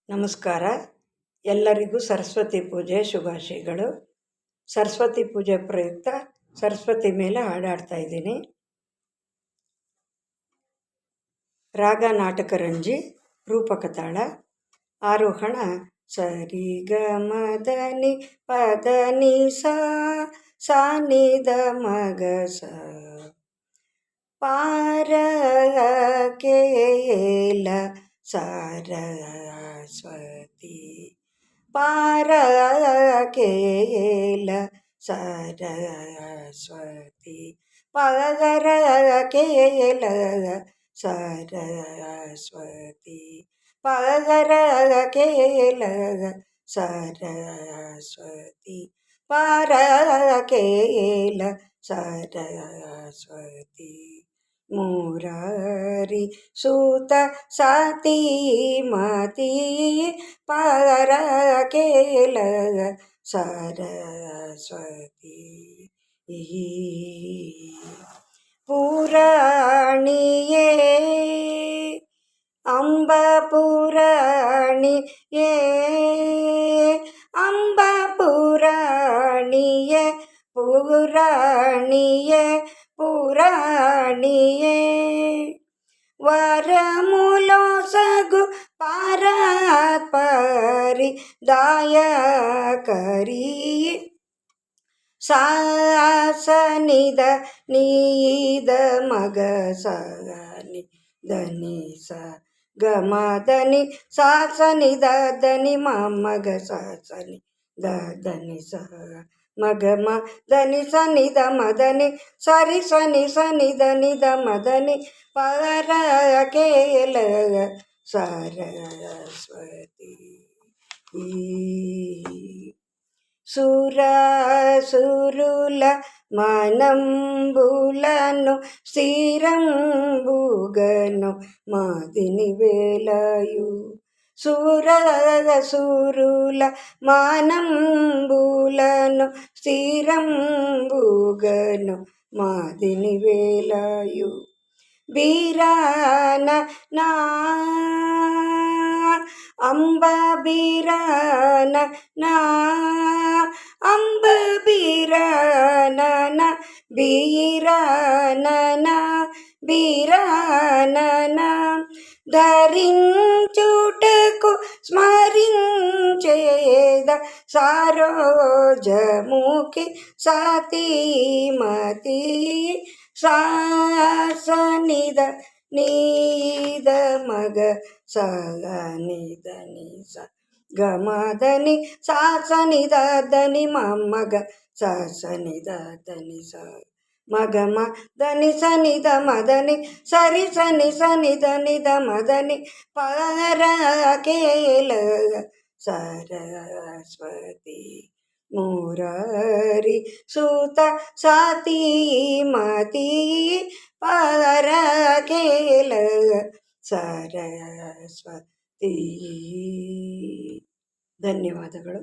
ನಮಸ್ಕಾರ. ಎಲ್ಲರಿಗೂ ಸರಸ್ವತಿ ಪೂಜೆ ಶುಭಾಶಯಗಳು. ಸರಸ್ವತಿ ಪೂಜೆ ಪ್ರಯುಕ್ತ ಸರಸ್ವತಿ ಮೇಲೆ ಹಾಡಾಡ್ತಾ ಇದ್ದೀನಿ. ರಾಗ ನಾಟಕ ರಂಜಿ, ರೂಪಕ ತಾಳ, ಆರೋಹಣ ಸರಿ ಗ ಮದ ನಿ ಪದ ನಿ ಸಾ ನಿ ದ ಮಗ ಸ ಪಾರ ಕೇಲ ಸರಸ್ವತಿ ಪಾರ ಕೇಲ ಸರಸ್ವತಿ ಪಗರ ಕೇಲ ಸರಸ್ವತಿ ಪಗರ ಕೇಲ ಸರಸ್ವತಿ ಪಾರ ಕೇಲ ಸರಸ್ವತಿ ಮುರಾರಿ ಸೂತ ಸತಿ ಮತಿ ಪರ ಕೇಲ ಸರಸ್ವತಿ ಪುರಾಣಿಯೇ ಅಂಬ ಪುರಾಣಿಯೇ ಅಂಬ ಪುರಾಣಿಯೇ ಪುರಾಣಿಯೇ ಪುರಾಣಿಯೇ ವರಮೂಲೋ ಸಗು ಪಾರಾತ್ಪರಿ ದಾಯಕರಿ ಸಾಸನಿದ ನೀದ ಮಗ ಸನಿ ಧನಿ ಸ ಗಮ ಧನಿ ಸಾಸನಿ ಧನಿ ಮಗ ಸನಿ ಧನಿ ಸ ಮಗಮ ಧನಿ ಸನಿ ದ ಮದನಿ ಸರಿ ಸನಿ ಸನಿ ಧನಿ ದ ಮದನಿ ಪರ ಕೇಲ ಸರಸ್ವತಿ ಸುರ ಸುರುಲ ಮನಂಬುಲನು స్థిరంబుగను మాదిని వేలయు సుర సురుల మనంబులను స్థిరంబుగను మాదిని వేలయు బీరాన నా అంబ బీరాన నా అంబ బీరాన బీరాన బీరాన ధరించుటకు స్మరించేద సరోజముఖి సతీమతి సాసనిద నీద మగ సగనిద నిస గమదని సాసనిద దని మగ సనిద దని స మగమ దని సనిద మదని సరి సని సనిద నిద మదని పర కేల సరస్వతి మురారి సూత సతీ మతి పర కేల ಸರಸ್ವತಿ. ಧನ್ಯವಾದಗಳು.